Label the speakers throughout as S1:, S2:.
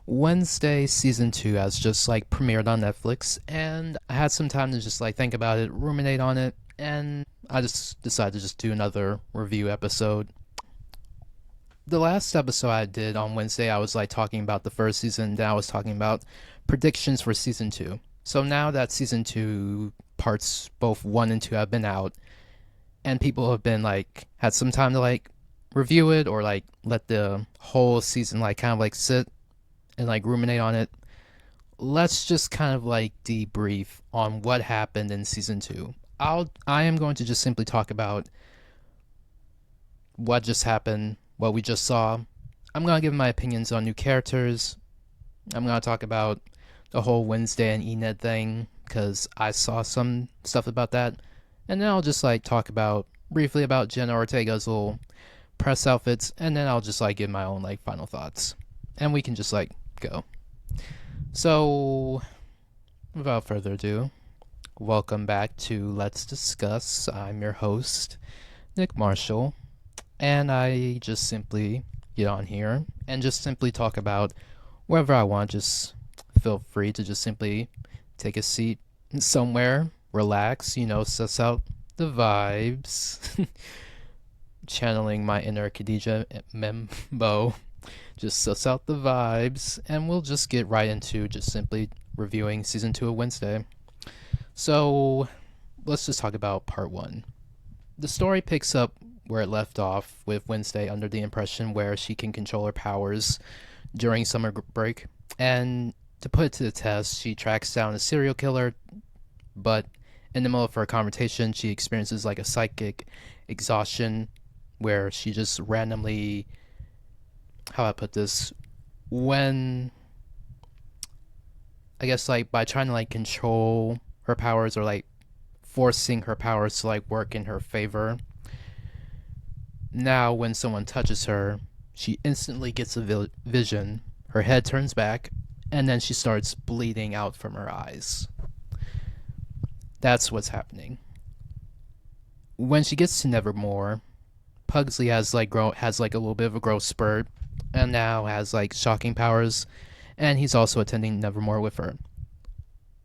S1: Wednesday season 2 has just like premiered on Netflix, and I had some time to just like think about it, ruminate on it, and I just decided to just do another review episode. The last episode I did on Wednesday, I was like talking about the first season, then I was talking about predictions for season 2. So now that season 2 parts both 1 and 2 have been out, and people have been like had some time to like review it or like let the whole season like kind of like sit and like ruminate on it, let's just kind of like debrief on what happened in season 2. I am going to just simply talk about what just happened, what we just saw. I'm going to give my opinions on new characters. I'm going to talk about the whole Wednesday and Enid thing cuz I saw some stuff about that. And then I'll just like talk about briefly about Jenna Ortega's little press outfits, and then I'll just like give my own like final thoughts. And we can just like go. So, without further ado, welcome back to Let's Discuss. I'm your host, Nick Marshall, and I just simply get on here and just simply talk about wherever I want. Just feel free to just simply take a seat somewhere, relax, suss out the vibes. Channeling my inner Khadija Membo, just suss out the vibes, and we'll just get right into just simply reviewing season 2 of Wednesday. So, let's just talk about part 1. The story picks up where it left off, with Wednesday under the impression where she can control her powers during summer break, and to put it to the test, she tracks down a serial killer, but in the middle of her confrontation, she experiences like a psychic exhaustion where she just randomly, how I put this, when I guess like by trying to like control her powers or like forcing her powers to like work in her favor, now when someone touches her, she instantly gets a vision, her head turns back, and then she starts bleeding out from her eyes. That's what's happening. When she gets to Nevermore, Pugsley has like a little bit of a growth spurt, and now has like shocking powers, and he's also attending Nevermore with her.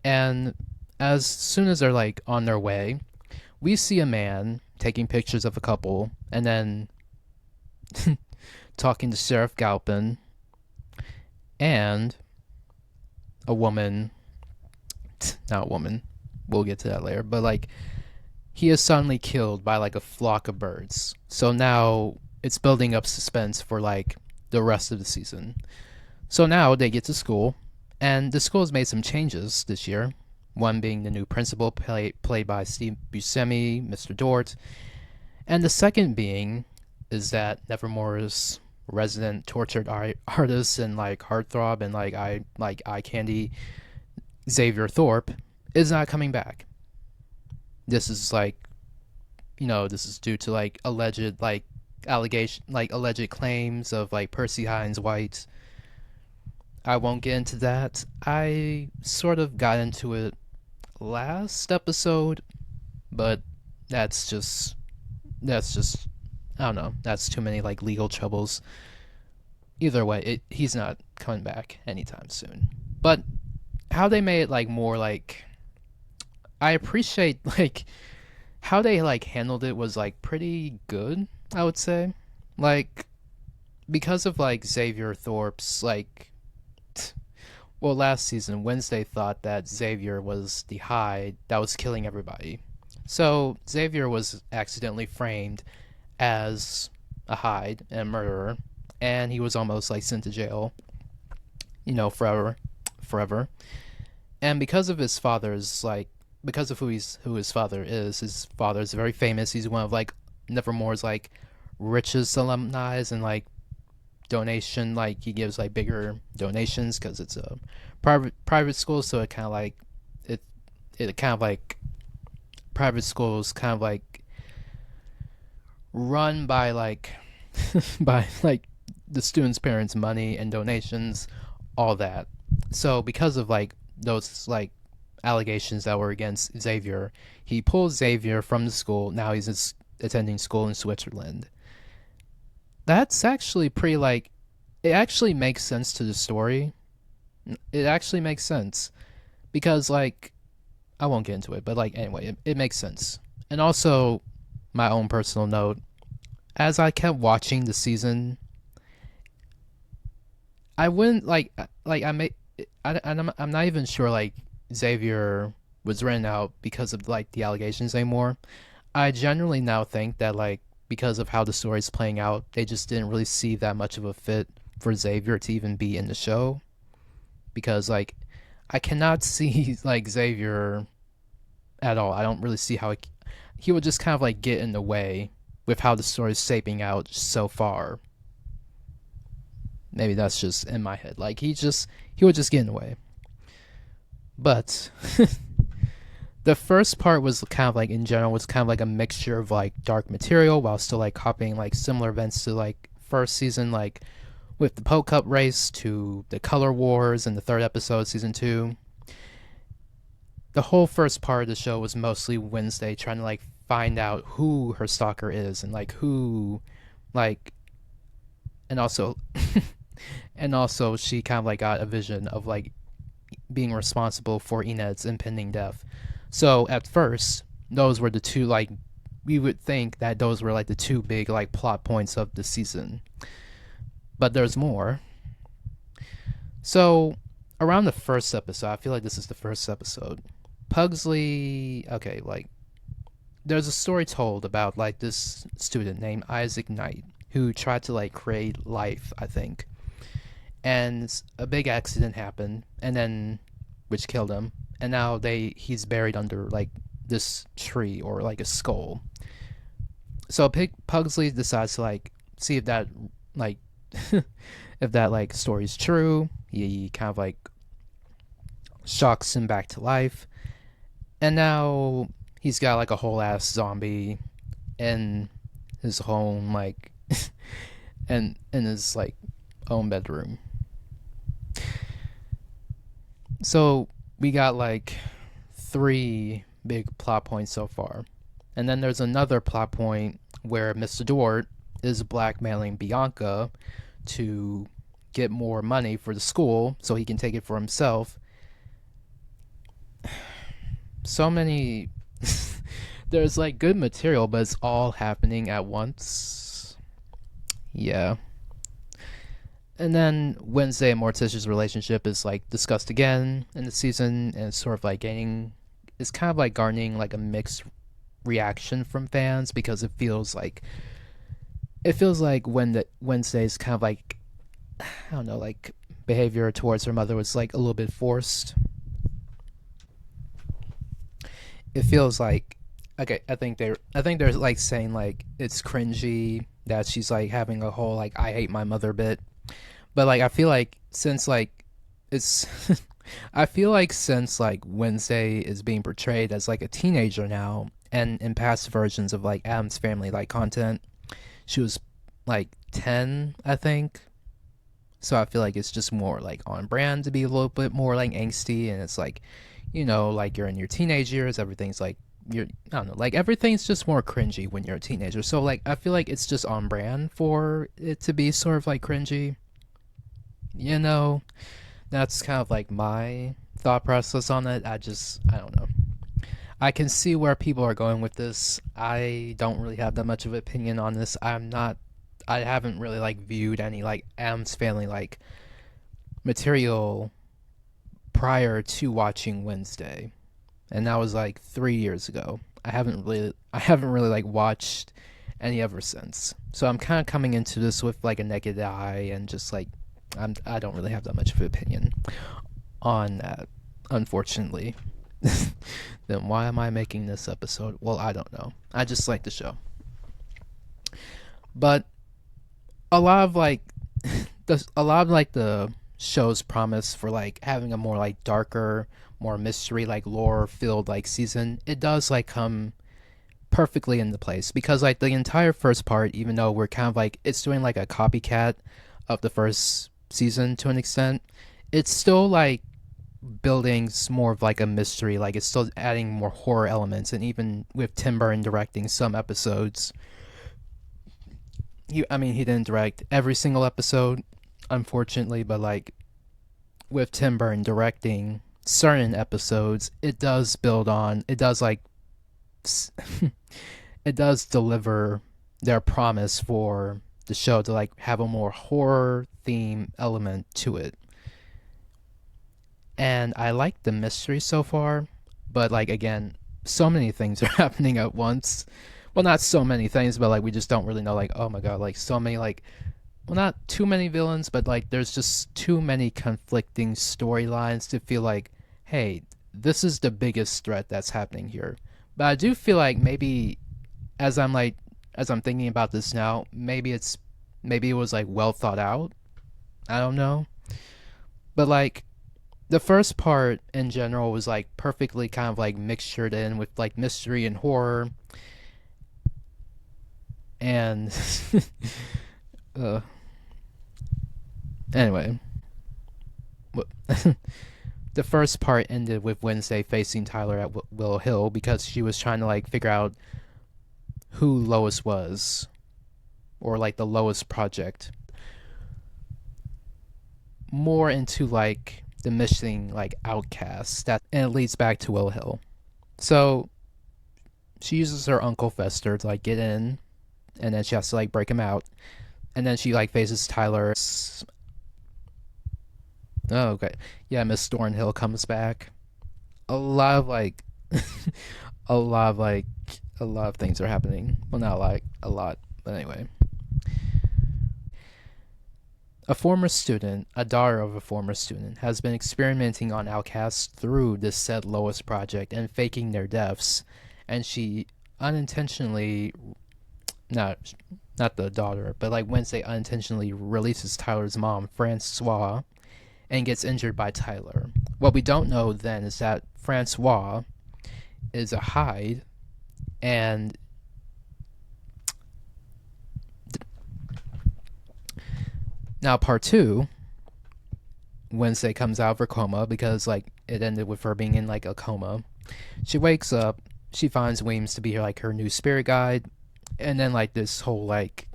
S1: And as soon as they're like on their way, we see a man taking pictures of a couple, and then talking to Sheriff Galpin, and a woman, not a woman, we'll get to that later, but like he is suddenly killed by like a flock of birds. So now it's building up suspense for like the rest of the season. So now they get to school, and the school has made some changes this year. One being the new principal, played by Steve Buscemi, Mr. Dort, and the second being is that Nevermore's resident tortured artist and like heartthrob and like eye candy Xavier Thorpe is not coming back. This is like, this is due to like alleged like allegation, like alleged claims of like Percy Hines White. I won't get into that. I sort of got into it last episode, but that's just I don't know. That's too many like legal troubles. Either way, he's not coming back anytime soon. But how they made it like more like, I appreciate like how they like handled it was like pretty good, I would say. Like, because of like Xavier Thorpe's like, well, last season Wednesday thought that Xavier was the Hyde that was killing everybody. So Xavier was accidentally framed as a Hyde and a murderer, and he was almost like sent to jail, forever. And because of his father's like, because of who his father is, his father is very famous. He's one of like Nevermore's like richest alumni, and like donation, like he gives like bigger donations because it's a private school, so it kind of like it kind of like private schools kind of like run by like by like the students' parents' money and donations, all that. So because of like those like allegations that were against Xavier, he pulls Xavier from the school. Now he's attending school in Switzerland. That's actually pretty like, it actually makes sense to the story It actually makes sense because like I won't get into it, but like anyway, it makes sense. And also, my own personal note, as I kept watching the season, I wouldn't like I may I'm not even sure like Xavier was written out because of like the allegations anymore. I generally now think that like because of how the story's playing out, they just didn't really see that much of a fit for Xavier to even be in the show because like I cannot see like Xavier at all. I don't really see how he would just kind of like get in the way with how the story's shaping out so far. Maybe that's just in my head. Like he would just get in the way. But the first part was kind of like in general was kind of like a mixture of like dark material while still like copying like similar events to like first season, like with the Poke Cup race to the Color Wars in the third episode, season two. The whole first part of the show was mostly Wednesday trying to like find out who her stalker is and like who like and also and also she kind of like got a vision of like being responsible for Enid's impending death. So at first, those were the two like we would think that those were like the two big like plot points of the season. But there's more. So around the first episode, I feel like this is the first episode. Pugsley, okay, like there's a story told about like this student named Isaac Knight who tried to like create life, I think. And a big accident happened and then which killed him. And now he's buried under like this tree or like a skull. So Pugsley decides to like see if that like if that like story's true. He kind of like shocks him back to life. And now he's got like a whole ass zombie in his home, like and in his like own bedroom. So we got like three big plot points so far. And then there's another plot point where Mr. Dort is blackmailing Bianca to get more money for the school so he can take it for himself. So many there's like good material, but it's all happening at once. Yeah. And then Wednesday and Morticia's relationship is like discussed again in the season, and it's sort of like it's kind of like garnering like a mixed reaction from fans because it feels like when the Wednesday's kind of like I don't know like behavior towards her mother was like a little bit forced. It feels like okay, I think they're like saying like it's cringy that she's like having a whole like I hate my mother bit. But like I feel like since like it's I feel like since like Wednesday is being portrayed as like a teenager now and in past versions of like Adam's Family like content, she was like 10, I think. So I feel like it's just more like on brand to be a little bit more like angsty and it's like, like you're in your teenage years, everything's like you're I don't know, like everything's just more cringy when you're a teenager. So like I feel like it's just on brand for it to be sort of like cringy. You know, that's kind of like my thought process on it. I don't know. I can see where people are going with this. I don't really have that much of an opinion on this. I haven't really like viewed any like Adam's Family like material prior to watching Wednesday. And that was like 3 years ago. I haven't really like watched any ever since. So I'm kind of coming into this with like a naked eye and just like I don't really have that much of an opinion on that, unfortunately. Then why am I making this episode? Well, I don't know. I just like the show. But a lot of like the show's promise for like having a more like darker, more mystery like lore filled like season, it does like come perfectly into place because like the entire first part, even though we're kind of like it's doing like a copycat of the first season to an extent, it's still like building more of like a mystery, like it's still adding more horror elements. And even with Tim Burton directing some episodes, he didn't direct every single episode, unfortunately, but like with Tim Burton directing certain episodes, it does build on, it does like, it does deliver their promise for the show to like have a more horror theme element to it. And I like the mystery so far, but like again, so many things are happening at once. Well, not so many things, but like we just don't really know. Like, oh my god, like so many like, well, not too many villains, but like there's just too many conflicting storylines to feel like, hey, this is the biggest threat that's happening here. But I do feel like maybe as I'm like as I'm thinking about this now, maybe it was like well thought out. I don't know. But like the first part in general was like perfectly kind of like mixtured in with like mystery and horror and uh, anyway, the first part ended with Wednesday facing Tyler at Willow Hill because she was trying to like figure out who Lois was, or like the Lois project, more into like the missing like outcasts, that and it leads back to Willow Hill. So she uses her Uncle Fester to like get in, and then she has to like break him out, and then she like faces Tyler. Oh, okay. Yeah, Miss Thornhill comes back. A lot of like a lot of like a lot of things are happening. Well, not like a lot, but anyway. A former student, a daughter of a former student, has been experimenting on outcasts through this said Lois project and faking their deaths, and she unintentionally, not the daughter, but like Wednesday unintentionally releases Tyler's mom, Francois, and gets injured by Tyler. What we don't know then is that Francois is a Hyde, and now part two, Wednesday comes out of her coma because like it ended with her being in like a coma. She wakes up, she finds Weems to be like her new spirit guide, and then like this whole like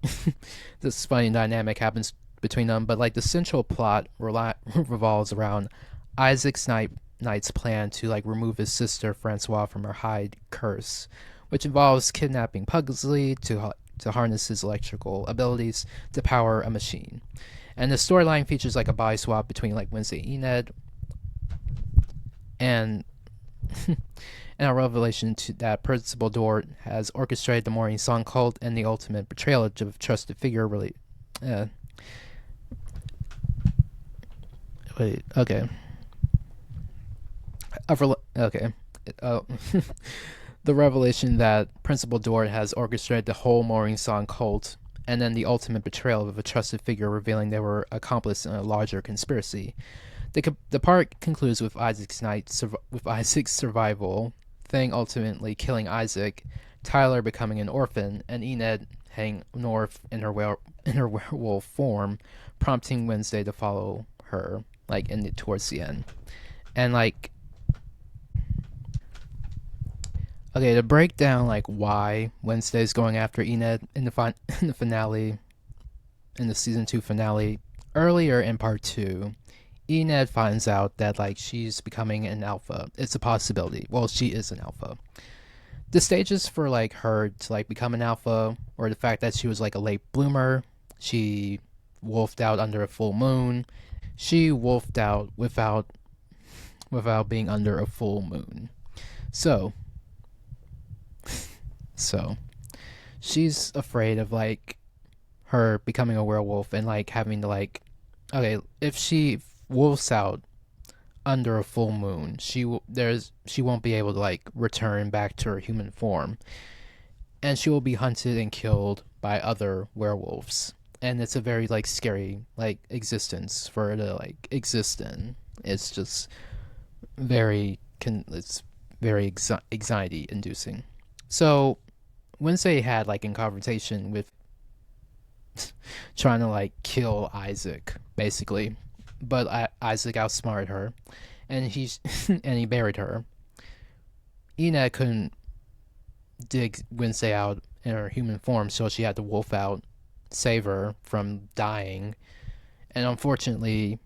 S1: this funny dynamic happens between them. But like the central plot revolves around Isaac's Knight's plan to like remove his sister Francois from her Hyde curse, which involves kidnapping Pugsley to harness his electrical abilities to power a machine. And the storyline features like a body swap between like Wednesday and Enid, and and a revelation to that Principal Dort has orchestrated the Morning Song cult and the ultimate betrayal of a trusted figure. Really, wait, okay, okay. Oh, the revelation that Principal Dort has orchestrated the whole Morning Song cult, and then the ultimate betrayal of a trusted figure, revealing they were accomplices in a larger conspiracy. The part concludes with Isaac's survival, Thing ultimately killing Isaac, Tyler becoming an orphan, and Enid heading north in her werewolf form, prompting Wednesday to follow her, like towards the end. And like, okay, to break down like why Wednesday's going after Enid in in the finale, in the season 2 finale, earlier in part 2, Enid finds out that like she's becoming an alpha. It's a possibility. Well, she is an alpha. The stages for like her to like become an alpha, or the fact that she was like a late bloomer, she wolfed out under a full moon, she wolfed out without being under a full moon. So she's afraid of like her becoming a werewolf and like having to like, okay, if she wolves out under a full moon, she won't be able to like return back to her human form, and she will be hunted and killed by other werewolves, and it's a very like scary like existence for her to like exist in. It's just it's very anxiety inducing. So Wednesday had like a confrontation with trying to like kill Isaac basically, but Isaac outsmarted her, and and he buried her. Enid couldn't dig Wednesday out in her human form, so she had to wolf out, save her from dying, and unfortunately,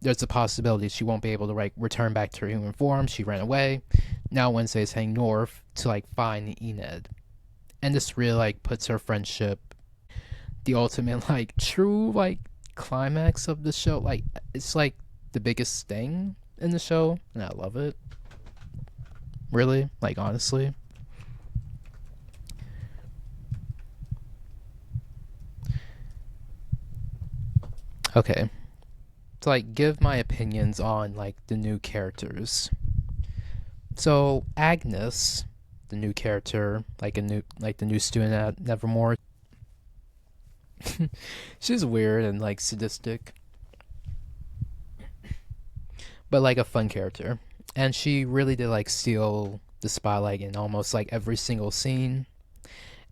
S1: there's a possibility she won't be able to like return back to her human form. She ran away. Now Wednesday is heading north to like find Enid, and this really like puts her friendship, the ultimate like true like climax of the show. Like it's like the biggest thing in the show, and I love it. Really, like honestly. Okay, to like give my opinions on like the new characters. So Agnes, the new character, like the new student at Nevermore, she's weird and like sadistic, but like a fun character. And she really did like steal the spotlight in almost like every single scene.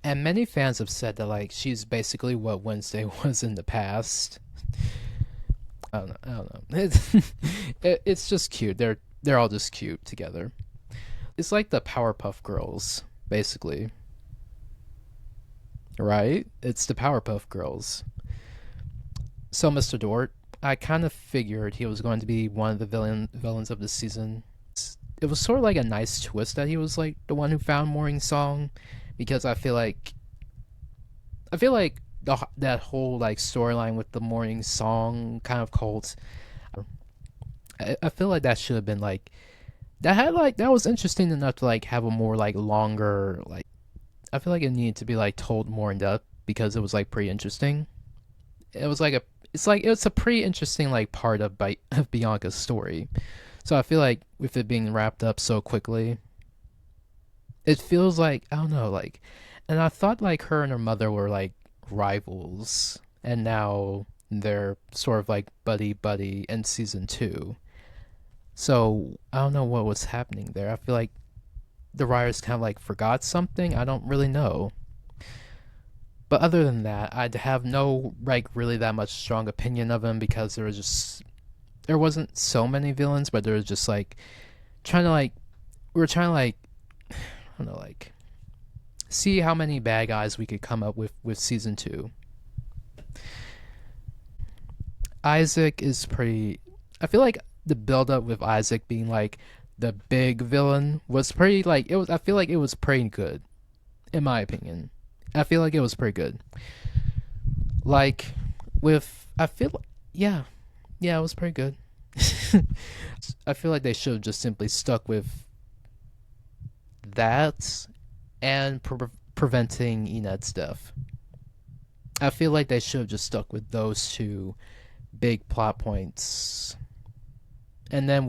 S1: And many fans have said that like she's basically what Wednesday was in the past. I don't know. I don't know. It's just cute. They're all just cute together. It's like the Powerpuff Girls, basically. Right? It's the Powerpuff Girls. So Mr. Dort, I kind of figured he was going to be one of the villains of the season. It was sort of like a nice twist that he was like the one who found Morning Song, because I feel like that whole like storyline with the Morning Song kind of cult. I feel like that should have been like that was interesting enough to like have a more like longer like. I feel like it needed to be like told more in depth because it was like pretty interesting. It was like a it's a pretty interesting like part of of Bianca's story. So I feel like with it being wrapped up so quickly, it feels like I don't know like, and I thought like her and her mother were like rivals, and now they're sort of like buddy buddy in season two. So I don't know what was happening there. I feel like the writers kind of like forgot something. I don't really know. But other than that, I'd have no like really that much strong opinion of him because there wasn't so many villains, but there was just like trying to like we were trying to like I don't know like see how many bad guys we could come up with season two. Isaac is pretty. I feel like the build up with Isaac being like the big villain was pretty like it was. I feel like it was pretty good, in my opinion. I feel like it was pretty good. Like with I feel yeah, yeah, it was pretty good. I feel like they should have just simply stuck with that and preventing Enid's death. I feel like they should have just stuck with those two big plot points, and then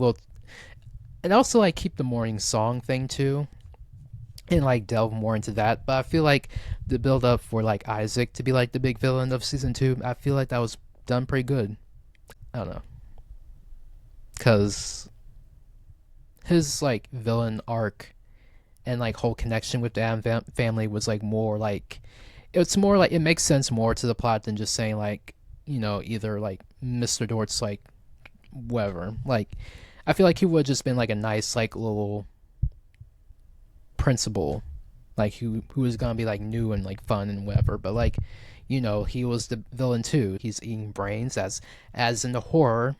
S1: and also like keep the morning song thing too, and like delve more into that. But I feel like the build up for like Isaac to be like the big villain of season two, I feel like that was done pretty good. I don't know, cause his like villain arc and like whole connection with the family was like more like it's more like it makes sense more to the plot than just saying like either like Mr. Dort's like whatever like I feel like he would have just been like a nice like little principal like who was gonna be like new and like fun and whatever, but like he was the villain too. He's eating brains as in the horror,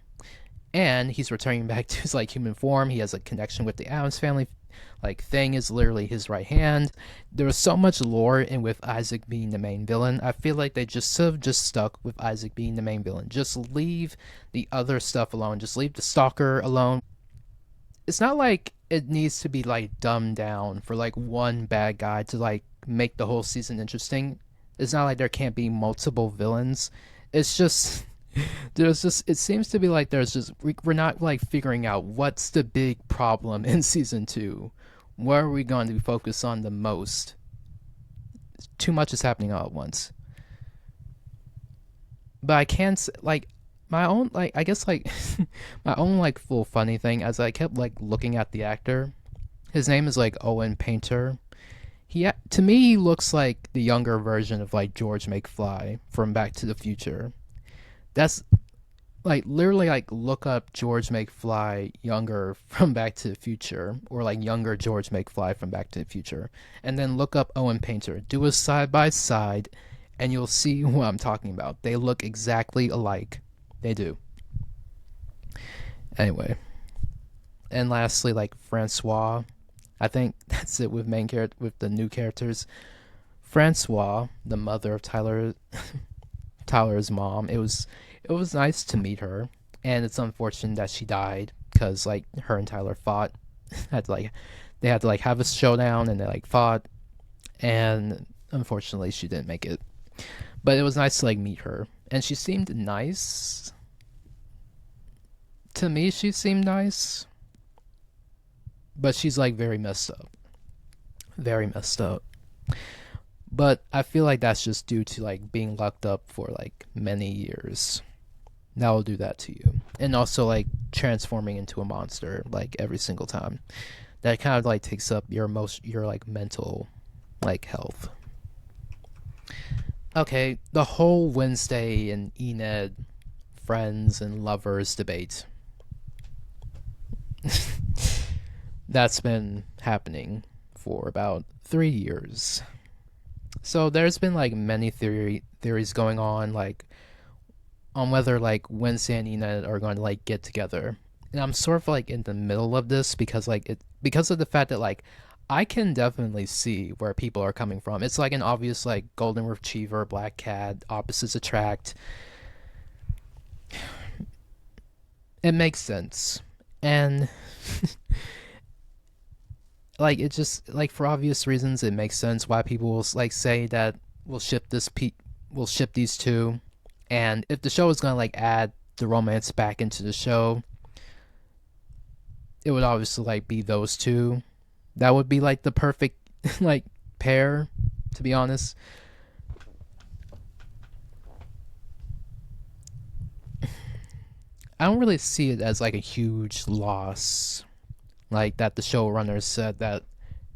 S1: and he's returning back to his like human form. He has a connection with the Adams family. Like Thing is literally his right hand. There was so much lore in with Isaac being the main villain. I feel like they just should have just stuck with Isaac being the main villain. Just leave the other stuff alone. Just leave the stalker alone. It's not like it needs to be like dumbed down for like one bad guy to like make the whole season interesting. It's not like there can't be multiple villains. It's just there's just it seems to be like there's just we're not like figuring out what's the big problem in season two. Where are we going to focus on the most? Too much is happening all at once. But I can't like my own like I guess like my own like full funny thing as I kept like looking at the actor. His name is like Owen Painter. To me he looks like the younger version of like George McFly from Back to the Future. That's like literally like look up George McFly younger from Back to the Future or like younger George McFly from Back to the Future, and then look up Owen Painter. Do a side by side, and you'll see what I'm talking about. They look exactly alike. They do. Anyway, and lastly, like Francois, I think that's it with with the new characters. Francois, the mother of Tyler's mom. It was nice to meet her, and it's unfortunate that she died because like her and Tyler fought. had to like they had to like have a showdown and they like fought, and unfortunately she didn't make it. But it was nice to like meet her, and she seemed nice. To me, she seemed nice, but she's like very messed up, very messed up. But I feel like that's just due to like being locked up for like many years. That will do that to you. And also like transforming into a monster like every single time. That kind of like takes up your like mental like health. Okay, the whole Wednesday and Enid friends and lovers debate. That's been happening for about 3 years. So there's been like many theories going on, like on whether like Wednesday and Enid are going to like get together. And I'm sort of like in the middle of this because of the fact that like I can definitely see where people are coming from. It's like an obvious like golden retriever, black cat, opposites attract. It makes sense. And like it just like for obvious reasons it makes sense why people will like say that we'll ship we'll ship these two. And if the show is going to like add the romance back into the show, it would obviously like be those two. That would be like the perfect like pair, to be honest. I don't really see it as like a huge loss, like that the showrunners said that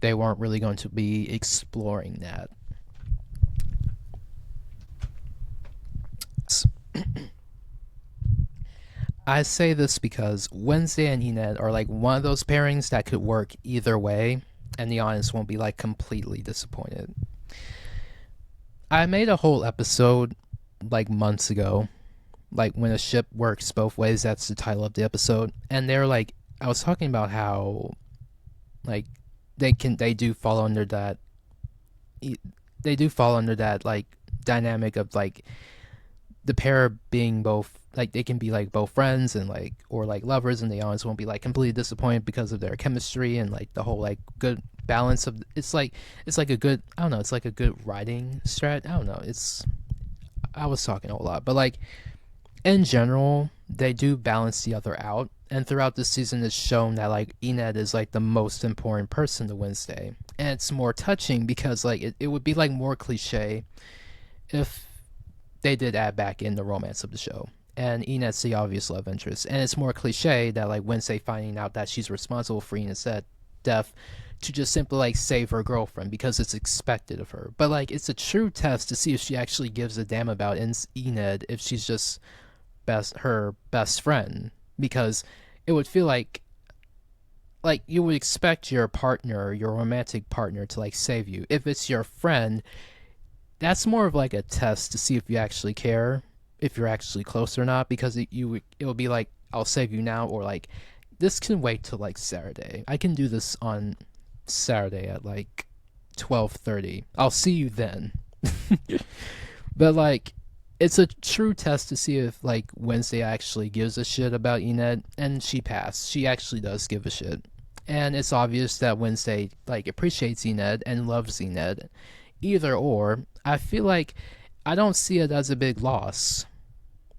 S1: they weren't really going to be exploring that. I say this because Wednesday and Enid are like one of those pairings that could work either way, and the audience won't be like completely disappointed. I made a whole episode like months ago, like when a ship works both ways. That's the title of the episode, and they're like, I was talking about how like they do fall under that they do fall under that like dynamic of like the pair being both like they can be like both friends and like or like lovers, and the audience won't be like completely disappointed because of their chemistry and like the whole like good balance of it's like a good, I don't know, it's like a good writing strat. I don't know, it's I was talking a lot, but like in general they do balance the other out, and throughout the season it's shown that like Enid is like the most important person to Wednesday, and it's more touching because like it would be like more cliche if they did add back in the romance of the show. And Enid's the obvious love interest. And it's more cliche that like Wednesday finding out that she's responsible for Enid's death to just simply like save her girlfriend because it's expected of her. But like it's a true test to see if she actually gives a damn about Enid, if she's just her best friend. Because it would feel like you would expect your partner, your romantic partner, to like save you. If it's your friend, that's more of like a test to see if you actually care, if you're actually close or not, because it will be like I'll save you now, or like this can wait till like Saturday. I can do this on Saturday at like 12:30. I'll see you then. But like it's a true test to see if like Wednesday actually gives a shit about Enid, and she passed. She actually does give a shit. And it's obvious that Wednesday like appreciates Enid and loves Enid. Either or, I feel like I don't see it as a big loss.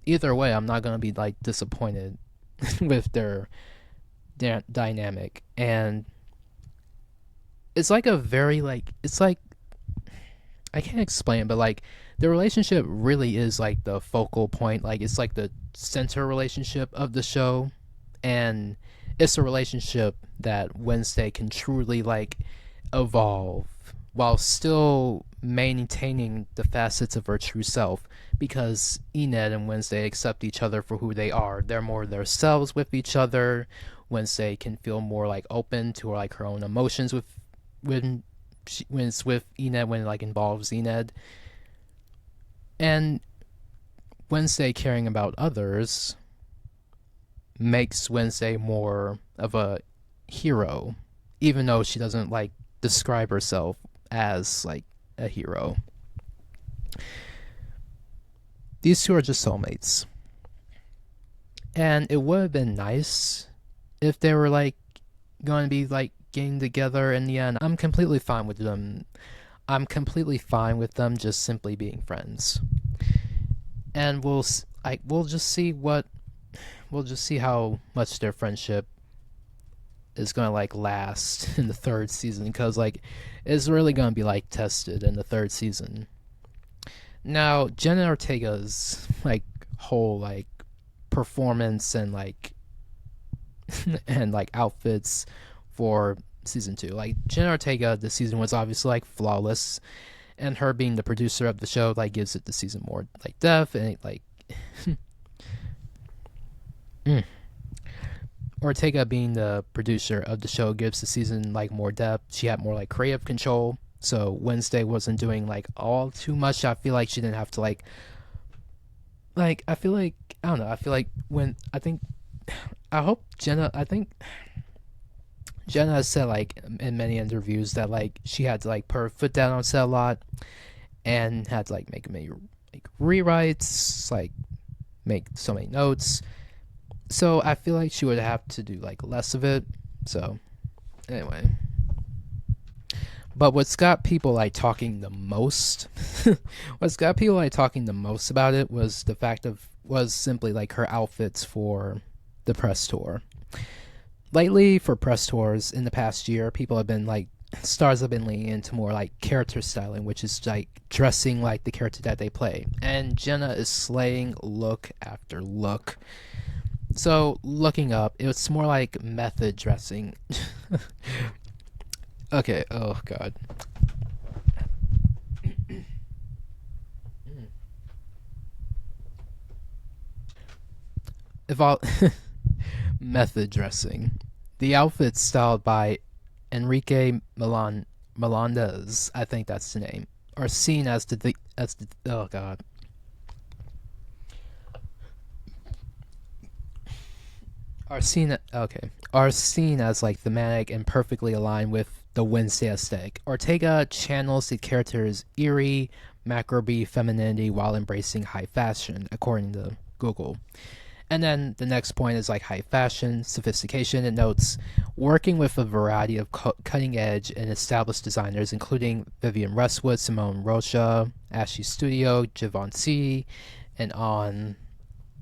S1: Either way, I'm not gonna be like disappointed with their dynamic, and it's like a very like it's like I can't explain it, but like the relationship really is like the focal point. Like it's like the center relationship of the show, and it's a relationship that Wednesday can truly like evolve while still maintaining the facets of her true self, because Enid and Wednesday accept each other for who they are. They're more themselves with each other. Wednesday can feel more like open to like her own emotions when it's with Enid, when it like involves Enid. And Wednesday caring about others makes Wednesday more of a hero, even though she doesn't like describe herself as like a hero. These two are just soulmates. And it would have been nice if they were like going to be like getting together in the end. I'm completely fine with them. I'm completely fine with them just simply being friends. And we'll just see how much their friendship is going to like last in the third season, because like it's really going to be like tested in the third season. Now, Jenna Ortega's like whole like performance and like and like outfits for season 2. Like Jenna Ortega this season was obviously like flawless, and her being the producer of the show like gives it the season more like depth, and it, like Ortega being the producer of the show gives the season like more depth. She had more like creative control. So Wednesday wasn't doing like all too much. I feel like she didn't have to like I feel like I don't know. I feel like when I think Jenna has said like in many interviews that like she had to like put her foot down on set a lot and had to like make many like rewrites, like make so many notes. So I feel like she would have to do like less of it. So anyway. But what's got people like talking the most what's got people like talking the most about it was simply like her outfits for the press tour. Lately, for press tours in the past year, stars have been leaning into more like character styling, which is like dressing like the character that they play. And Jenna is slaying look after look. So looking up, it's more like method dressing. Okay, oh god. If I'll method dressing. The outfits styled by Enrique Melendez, I think that's the name, are seen as the oh god. Are seen as like thematic and perfectly aligned with the Wednesday aesthetic. Ortega channels the character's eerie, macrobe femininity while embracing high fashion, according to Google. And then the next point is like high fashion, sophistication. It notes working with a variety of cutting edge and established designers, including Vivienne Westwood, Simone Rocha, Ashley Studio, Givenchy, and on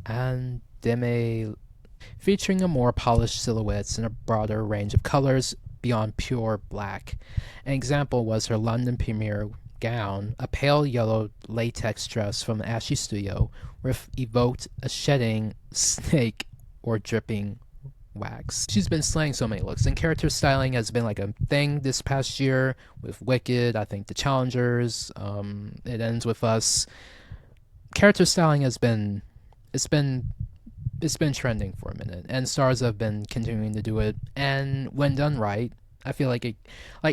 S1: and Deme, featuring a more polished silhouettes and a broader range of colors beyond pure black. An example was her London premiere gown, a pale yellow latex dress from Ashley Studio, which evoked a shedding snake or dripping wax. She's been slaying so many looks, and character styling has been like a thing this past year with Wicked, I think The Challengers, It Ends With Us. Character styling it's been trending for a minute, and stars have been continuing to do it, and when done right, I feel like it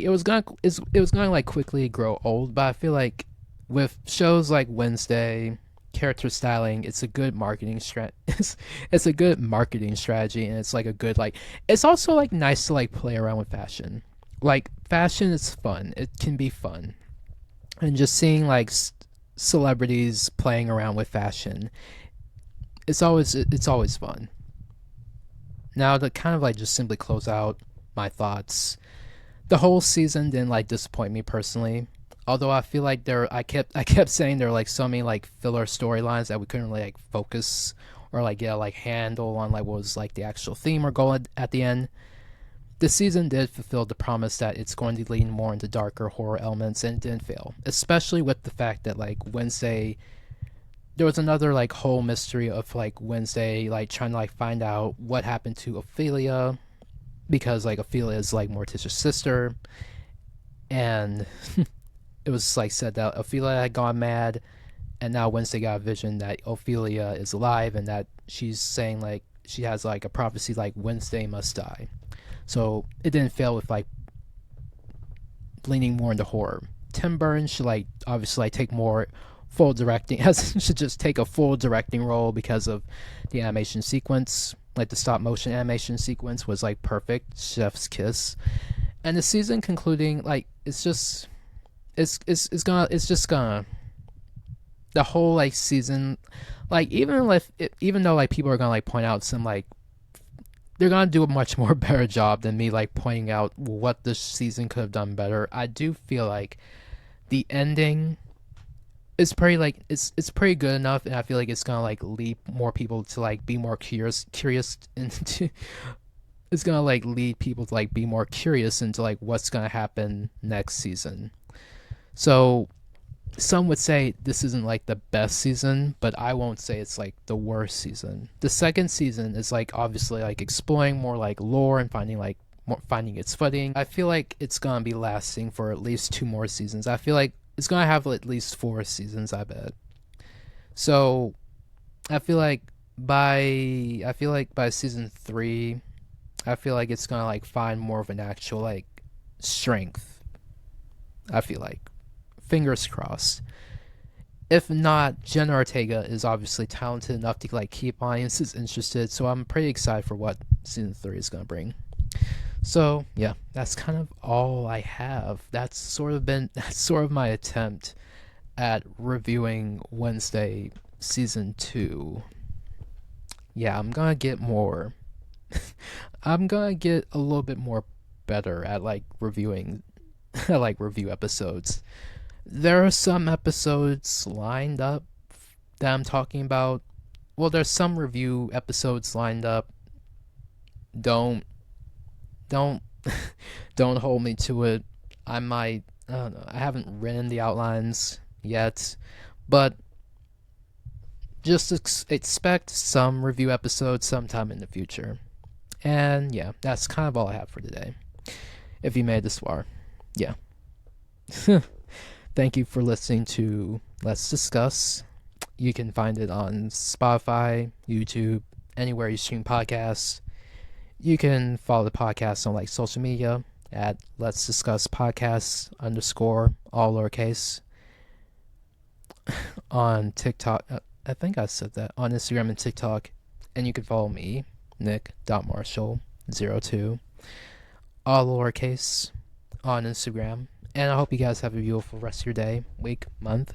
S1: was gonna like quickly grow old, but I feel like with shows like Wednesday, character styling, it's a good marketing it's a good marketing strategy, and it's like a good like it's also like nice to like play around with fashion. Like fashion is fun. It can be fun, and just seeing like celebrities playing around with fashion, it's always fun. Now to kind of like just simply close out my thoughts, the whole season didn't like disappoint me personally. Although I feel like I kept saying there were like so many like filler storylines that we couldn't really like focus or like get like handle on like what was like the actual theme or goal at the end. This season did fulfill the promise that it's going to lean more into darker horror elements, and it didn't fail. Especially with the fact that like Wednesday, there was another like whole mystery of like Wednesday like trying to like find out what happened to Ophelia, because like Ophelia is like Morticia's sister, and it was like said that Ophelia had gone mad, and now Wednesday got a vision that Ophelia is alive, and that she's saying like she has like a prophecy like Wednesday must die. So it didn't fail with like leaning more into horror. Tim Burton should like obviously like take more full directing should just take a full directing role because of the animation sequence. Like the stop motion animation sequence was like perfect, chef's kiss. And the season concluding, like it's just gonna the whole like season, like even though like people are gonna like point out some like they're gonna do a much more better job than me like pointing out what this season could have done better. I do feel like the ending is pretty like it's pretty good enough, and I feel like it's gonna like lead more people to like be more curious into it's gonna like lead people to like be more curious into like what's gonna happen next season. So some would say this isn't like the best season, but I won't say it's like the worst season. The second season is like obviously like exploring more like lore and finding its footing. I feel like it's gonna be lasting for at least 2 more seasons. I feel like it's gonna have at least 4 seasons, I bet. So I feel like by season 3, I feel like it's gonna like find more of an actual like strength. I feel like, fingers crossed. If not, Jenna Ortega is obviously talented enough to like keep audiences interested. So I'm pretty excited for what season 3 is gonna bring. So yeah, that's kind of all I have. That's sort of my attempt at reviewing Wednesday season 2. Yeah, I'm gonna get more. I'm gonna get a little bit more better at like reviewing, like review episodes. There are some episodes lined up that I'm talking about. Well, there's some review episodes lined up. Don't don't don't hold me to it. I don't know. I haven't written the outlines yet, but just expect some review episodes sometime in the future. And yeah, that's kind of all I have for today. If you made it this far, yeah. Thank you for listening to Let's Discuss. You can find it on Spotify, YouTube, anywhere you stream podcasts. You can follow the podcast on like social media at Let's Discuss Podcasts _ all lowercase. On TikTok, I think I said that, on Instagram and TikTok. And you can follow me, Nick.Marshall02, all lowercase, on Instagram. And I hope you guys have a beautiful rest of your day, week, month.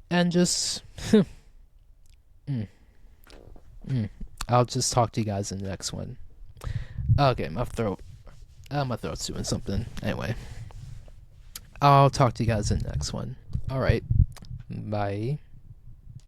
S1: And just I'll just talk to you guys in the next one. Okay, my throat's doing something. Anyway, I'll talk to you guys in the next one. Alright, bye.